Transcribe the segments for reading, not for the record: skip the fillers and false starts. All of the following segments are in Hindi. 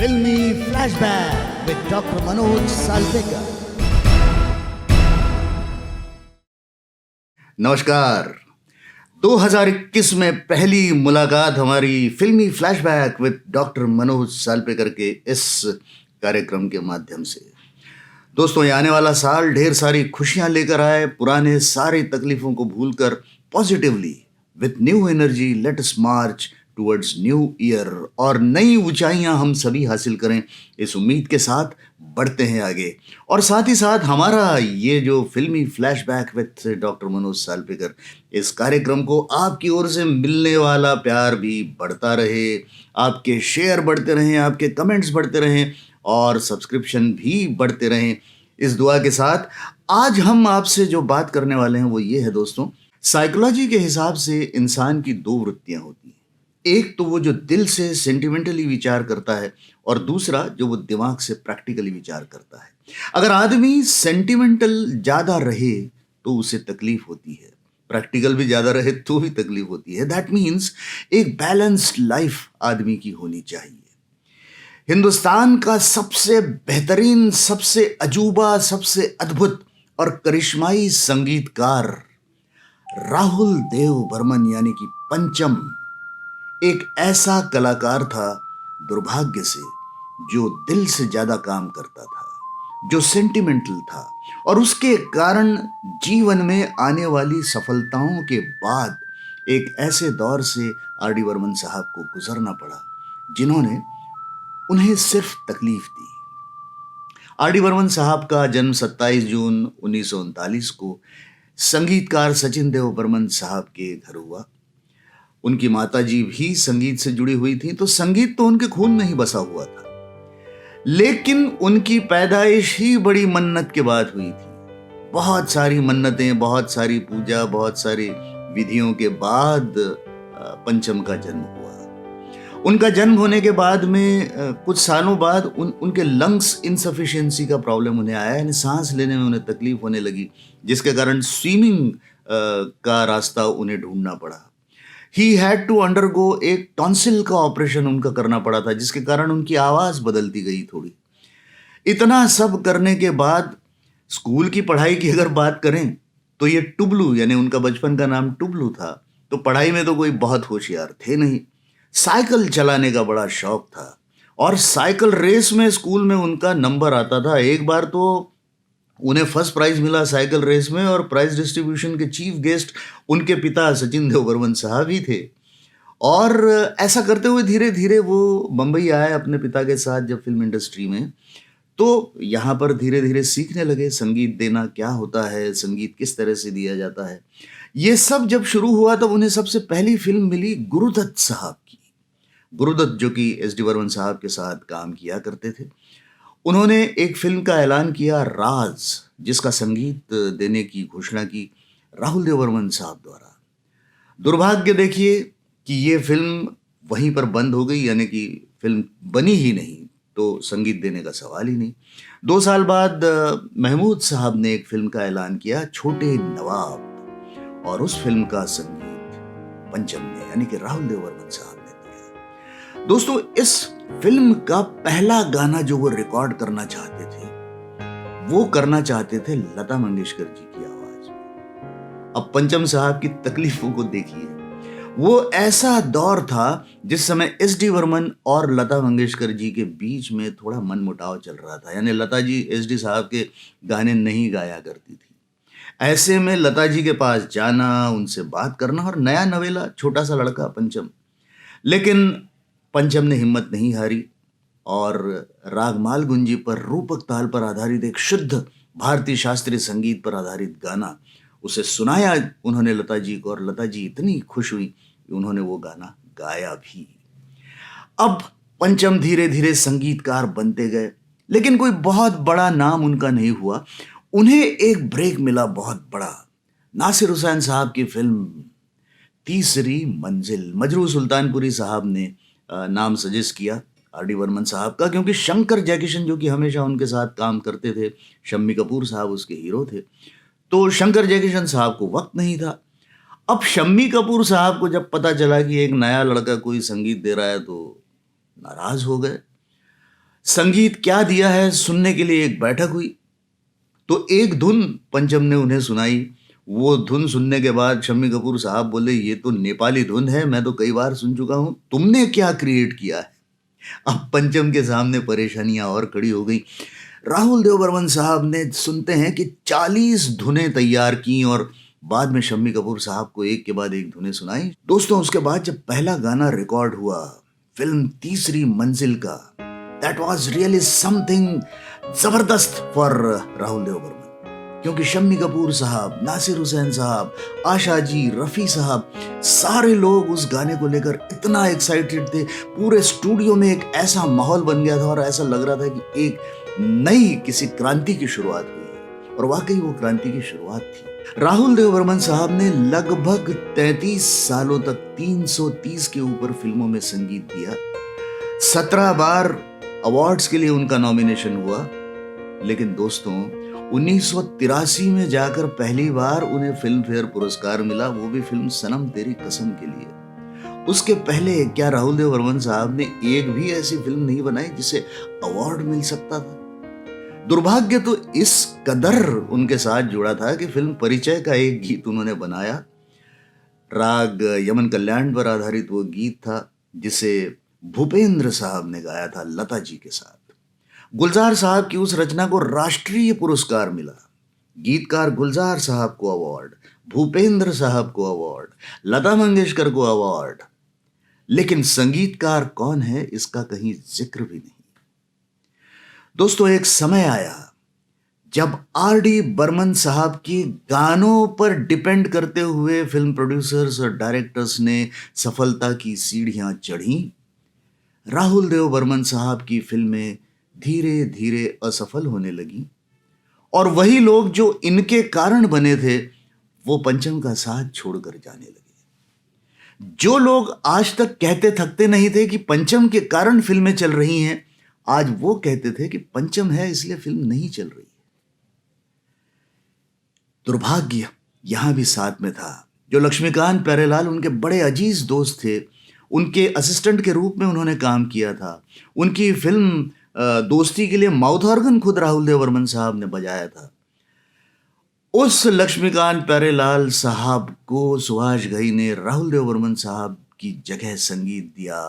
Filmy Flashback with Dr. Manoj Salpekar. नमस्कार। 2021 में पहली मुलाकात हमारी फिल्मी फ्लैशबैक विद डॉक्टर मनोज सालपेकर के इस कार्यक्रम के माध्यम से। दोस्तों, ये आने वाला साल ढेर सारी खुशियां लेकर आए, पुराने सारी तकलीफों को भूलकर positively with new energy let us March towards new year और नई ऊंचाइयां हम सभी हासिल करें, इस उम्मीद के साथ बढ़ते हैं आगे। और साथ ही साथ हमारा ये जो फिल्मी फ्लैशबैक विद डॉक्टर मनोज सालपेकर, इस कार्यक्रम को आपकी ओर से मिलने वाला प्यार भी बढ़ता रहे, आपके शेयर बढ़ते रहें, आपके कमेंट्स बढ़ते रहें और सब्सक्रिप्शन भी बढ़ते रहें। इस दुआ के साथ आज हम आपसे जो बात करने वाले हैं वो ये है दोस्तों, साइकोलॉजी के हिसाब से इंसान की दो वृत्तियां होती हैं। एक तो वो जो दिल से सेंटिमेंटली विचार करता है और दूसरा जो वो दिमाग से प्रैक्टिकली विचार करता है। अगर आदमी सेंटिमेंटल ज़्यादा रहे तो उसे तकलीफ होती है, प्रैक्टिकल भी ज़्यादा रहे तो भी तकलीफ होती है। दैट मीन्स एक बैलेंस्ड लाइफ आदमी की होनी चाहिए। हिंदुस्तान का सबसे बेहतरीन, सबसे अजूबा, सबसे अद्भुत और करिश्माई संगीतकार राहुल देव बर्मन यानी कि पंचम एक ऐसा कलाकार था, दुर्भाग्य से, जो दिल से ज्यादा काम करता था, जो सेंटिमेंटल था और उसके कारण जीवन में आने वाली सफलताओं के बाद एक ऐसे दौर से आर डी बर्मन साहब को गुजरना पड़ा जिन्होंने उन्हें सिर्फ तकलीफ दी। आर डी बर्मन साहब का जन्म 27 जून 1939 को संगीतकार सचिन देव बर्मन साहब के घर हुआ। उनकी माताजी भी संगीत से जुड़ी हुई थी, तो संगीत तो उनके खून में ही बसा हुआ था। लेकिन उनकी पैदाइश ही बड़ी मन्नत के बाद हुई थी। बहुत सारी मन्नतें, बहुत सारी पूजा, बहुत सारी विधियों के बाद पंचम का जन्म हुआ। उनका जन्म होने के बाद में कुछ सालों बाद उनके लंग्स इनसफिशिएंसी का प्रॉब्लम उन्हें आया, यानी सांस लेने में उन्हें तकलीफ होने लगी, जिसके कारण स्विमिंग का रास्ता उन्हें ढूंढना पड़ा। ही हैड टू अंडरगो एक टॉन्सिल का ऑपरेशन उनका करना पड़ा था, जिसके कारण उनकी आवाज़ बदलती गई थोड़ी। इतना सब करने के बाद स्कूल की पढ़ाई की अगर बात करें तो ये टुबलू, यानी उनका बचपन का नाम टुबलू था, तो पढ़ाई में तो कोई बहुत होशियार थे नहीं। साइकिल चलाने का बड़ा शौक था और साइकिल रेस में स्कूल में उनका नंबर आता था। एक बार तो उन्हें फर्स्ट प्राइज मिला साइकिल रेस में और प्राइज डिस्ट्रीब्यूशन के चीफ गेस्ट उनके पिता सचिन देव बर्मन साहब ही थे। और ऐसा करते हुए धीरे धीरे वो मुंबई आए अपने पिता के साथ जब फिल्म इंडस्ट्री में, तो यहाँ पर धीरे धीरे सीखने लगे संगीत देना क्या होता है, संगीत किस तरह से दिया जाता है। ये सब जब शुरू हुआ तब उन्हें सबसे पहली फिल्म मिली गुरुदत्त साहब की। गुरुदत्त जो कि एस डी बर्मन साहब के साथ काम किया करते थे, उन्होंने एक फिल्म का ऐलान किया, राज, जिसका संगीत देने की घोषणा की राहुल देव बर्मन साहब द्वारा। दुर्भाग्य देखिए कि ये फिल्म वहीं पर बंद हो गई, यानी कि फिल्म बनी ही नहीं, तो संगीत देने का सवाल ही नहीं। 2 साल बाद महमूद साहब ने एक फिल्म का ऐलान किया, छोटे नवाब, और उस फिल्म का संगीत पंचम ने यानी कि राहुल देव बर्मन साहब ने दिया। दोस्तों, इस फिल्म का पहला गाना जो वो रिकॉर्ड करना चाहते थे, वो करना चाहते थे लता मंगेशकर जी की आवाज में। अब पंचम साहब की तकलीफों को देखिए। वो ऐसा दौर था जिस समय एस डी बर्मन और लता मंगेशकर जी के बीच में थोड़ा मनमुटाव चल रहा था, यानी लता जी एस डी साहब के गाने नहीं गाया करती थी। ऐसे में लता जी के पास जाना, उनसे बात करना, और नया नवेला छोटा सा लड़का पंचम। लेकिन पंचम ने हिम्मत नहीं हारी और रागमाल गुंजी पर, रूपक ताल पर आधारित एक शुद्ध भारतीय शास्त्रीय संगीत पर आधारित गाना उसे सुनाया उन्होंने लता जी को, और लता जी इतनी खुश हुई कि उन्होंने वो गाना गाया भी। अब पंचम धीरे धीरे संगीतकार बनते गए, लेकिन कोई बहुत बड़ा नाम उनका नहीं हुआ। उन्हें एक ब्रेक मिला बहुत बड़ा, नासिर हुसैन साहब की फिल्म तीसरी मंजिल। मजरू सुल्तानपुरी साहब ने नाम सजेस्ट किया आर डी बर्मन साहब का, क्योंकि शंकर जयकिशन जो कि हमेशा उनके साथ काम करते थे, शम्मी कपूर साहब उसके हीरो थे, तो शंकर जयकिशन साहब को वक्त नहीं था। अब शम्मी कपूर साहब को जब पता चला कि एक नया लड़का कोई संगीत दे रहा है तो नाराज हो गए। संगीत क्या दिया है सुनने के लिए एक बैठक हुई। तो एक धुन पंचम ने उन्हें सुनाई। वो धुन सुनने के बाद शम्मी कपूर साहब बोले, ये तो नेपाली धुन है, मैं तो कई बार सुन चुका हूं, तुमने क्या क्रिएट किया है। अब पंचम के सामने परेशानियां और खड़ी हो गई। राहुल देव बर्मन साहब ने सुनते हैं कि 40 धुनें तैयार की और बाद में शम्मी कपूर साहब को एक के बाद एक धुनें सुनाई। दोस्तों, उसके बाद जब पहला गाना रिकॉर्ड हुआ फिल्म तीसरी मंजिल का, दैट वाज रियली समथिंग जबरदस्त फॉर राहुल देव बर्मन, क्योंकि शम्मी कपूर साहब, नासिर हुसैन साहब, आशा जी, रफ़ी साहब, सारे लोग उस गाने को लेकर इतना एक्साइटेड थे। पूरे स्टूडियो में एक ऐसा माहौल बन गया था और ऐसा लग रहा था कि एक नई किसी क्रांति की शुरुआत हुई है। और वाकई वो क्रांति की शुरुआत थी। राहुल देव बर्मन साहब ने लगभग 33 सालों तक 330 के ऊपर फिल्मों में संगीत दिया। 17 बार अवार्ड्स के लिए उनका नॉमिनेशन हुआ। लेकिन दोस्तों, 1983 में जाकर पहली बार उन्हें फिल्म फेयर पुरस्कार मिला, वो भी फिल्म सनम तेरी कसम के लिए। उसके पहले क्या राहुल देव बर्मन साहब ने एक भी ऐसी फिल्म नहीं बनाई जिसे अवार्ड मिल सकता था। दुर्भाग्य तो इस कदर उनके साथ जुड़ा था कि फिल्म परिचय का एक गीत उन्होंने बनाया। राग यमन कल्याण पर आधारित वो गीत था जिसे भूपेंद्र साहब ने गाया था लता जी के साथ। गुलजार साहब की उस रचना को राष्ट्रीय पुरस्कार मिला। गीतकार गुलजार साहब को अवार्ड, भूपेंद्र साहब को अवार्ड, लता मंगेशकर को अवार्ड, लेकिन संगीतकार कौन है इसका कहीं जिक्र भी नहीं। दोस्तों, एक समय आया जब आर.डी. बर्मन साहब की गानों पर डिपेंड करते हुए फिल्म प्रोड्यूसर्स और डायरेक्टर्स ने सफलता की सीढ़ियां चढ़ी। राहुल देव बर्मन साहब की फिल्में धीरे धीरे असफल होने लगी और वही लोग जो इनके कारण बने थे वो पंचम का साथ छोड़कर जाने लगे। जो लोग आज तक कहते थकते नहीं थे कि पंचम के कारण फिल्में चल रही हैं, आज वो कहते थे कि पंचम है इसलिए फिल्म नहीं चल रही है। दुर्भाग्य यहां भी साथ में था। जो लक्ष्मीकांत प्यारेलाल उनके बड़े अजीज दोस्त थे, उनके असिस्टेंट के रूप में उन्होंने काम किया था। उनकी फिल्म दोस्ती के लिए माउथ ऑर्गन खुद राहुल देव बर्मन साहब ने बजाया था। उस लक्ष्मीकांत प्यारेलाल साहब को सुभाष घई ने राहुल देव बर्मन साहब की जगह संगीत दिया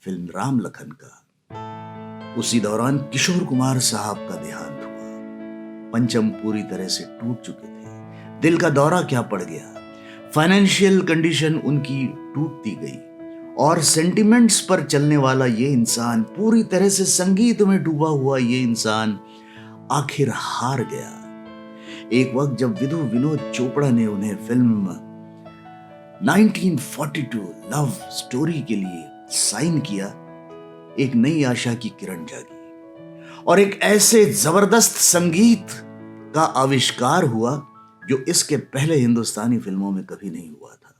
फिल्म राम लखन का। उसी दौरान किशोर कुमार साहब का देहांत हुआ। पंचम पूरी तरह से टूट चुके थे। दिल का दौरा क्या पड़ गया, फाइनेंशियल कंडीशन उनकी टूटती गई और सेंटिमेंट्स पर चलने वाला ये इंसान, पूरी तरह से संगीत में डूबा हुआ ये इंसान आखिर हार गया। एक वक्त जब विधु विनोद चोपड़ा ने उन्हें फिल्म 1942 लव स्टोरी के लिए साइन किया, एक नई आशा की किरण जागी और एक ऐसे जबरदस्त संगीत का आविष्कार हुआ जो इसके पहले हिंदुस्तानी फिल्मों में कभी नहीं हुआ था।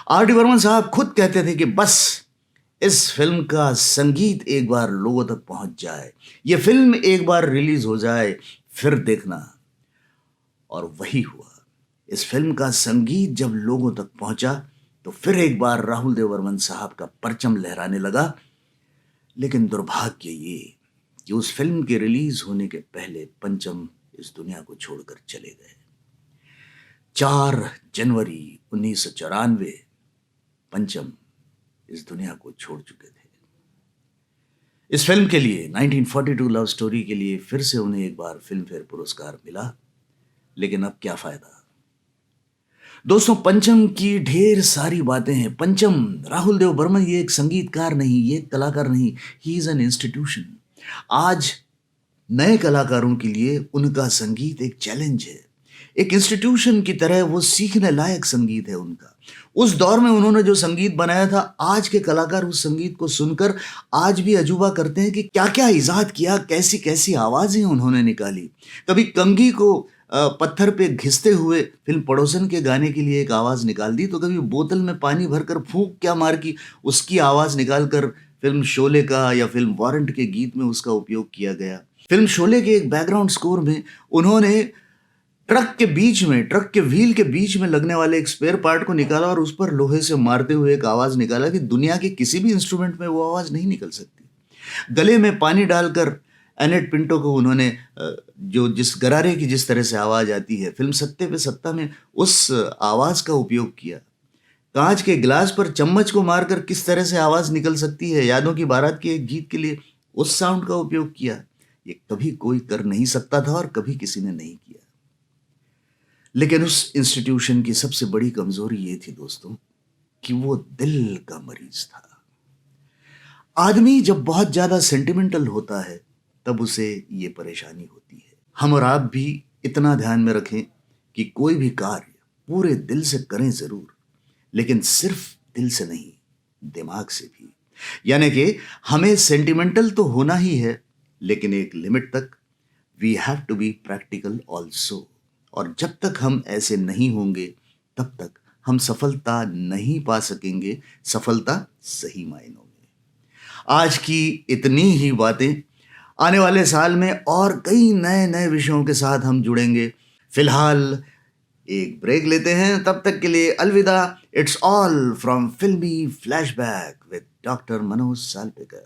आर.डी. बर्मन साहब खुद कहते थे कि बस इस फिल्म का संगीत एक बार लोगों तक पहुंच जाए, ये फिल्म एक बार रिलीज हो जाए, फिर देखना। और वही हुआ। इस फिल्म का संगीत जब लोगों तक पहुंचा तो फिर एक बार राहुल देव बर्मन साहब का परचम लहराने लगा। लेकिन दुर्भाग्य ये कि उस फिल्म के रिलीज होने के पहले पंचम इस दुनिया को छोड़कर चले गए। 4 जनवरी 1994 पंचम इस दुनिया को छोड़ चुके थे। इस फिल्म के लिए 1942 लव स्टोरी के लिए फिर से उन्हें एक बार फिल्म फेयर पुरस्कार मिला, लेकिन अब क्या फायदा। दोस्तों, पंचम की ढेर सारी बातें हैं। पंचम, राहुल देव बर्मन ये एक संगीतकार नहीं, ये एक कलाकार नहीं, ही इज एन इंस्टीट्यूशन। आज नए कलाकारों के लिए उनका संगीत एक चैलेंज है। एक इंस्टीट्यूशन की तरह वो सीखने लायक संगीत है उनका। उस दौर में उन्होंने जो संगीत बनाया था, आज के कलाकार उस संगीत को सुनकर आज भी अजूबा करते हैं कि क्या क्या इजाद किया, कैसी कैसी आवाजें उन्होंने निकाली। कभी कंघी को पत्थर पे घिसते हुए फिल्म पड़ोसन के गाने के लिए एक आवाज निकाल दी, तो कभी बोतल में पानी भरकर फूंक क्या मार की उसकी आवाज निकालकर फिल्म शोले का या फिल्म वारंट के गीत में उसका उपयोग किया गया। फिल्म शोले के एक बैकग्राउंड स्कोर में उन्होंने ट्रक के व्हील के बीच में लगने वाले एक स्पेयर पार्ट को निकाला और उस पर लोहे से मारते हुए एक आवाज निकाला कि दुनिया के किसी भी इंस्ट्रूमेंट में वो आवाज नहीं निकल सकती। गले में पानी डालकर एनेट पिंटो को उन्होंने जो जिस गरारे की जिस तरह से आवाज़ आती है, फिल्म सत्ते पे सत्ता में उस आवाज़ का उपयोग किया। कांच के गिलास पर चम्मच को मारकर किस तरह से आवाज़ निकल सकती है, यादों की बारात के एक गीत के लिए उस साउंड का उपयोग किया। ये कभी कोई कर नहीं सकता था और कभी किसी ने नहीं किया। लेकिन उस इंस्टीट्यूशन की सबसे बड़ी कमजोरी ये थी दोस्तों कि वो दिल का मरीज था। आदमी जब बहुत ज्यादा सेंटिमेंटल होता है तब उसे ये परेशानी होती है। हम और आप भी इतना ध्यान में रखें कि कोई भी कार्य पूरे दिल से करें जरूर, लेकिन सिर्फ दिल से नहीं, दिमाग से भी। यानी कि हमें सेंटिमेंटल तो होना ही है, लेकिन एक लिमिट तक। We have to be practical also. और जब तक हम ऐसे नहीं होंगे तब तक हम सफलता नहीं पा सकेंगे, सफलता सही मायनों में। आज की इतनी ही बातें, आने वाले साल में और कई नए नए विषयों के साथ हम जुड़ेंगे। फिलहाल एक ब्रेक लेते हैं, तब तक के लिए अलविदा। इट्स ऑल फ्रॉम फिल्मी फ्लैशबैक विद डॉक्टर मनोज सालपेकर।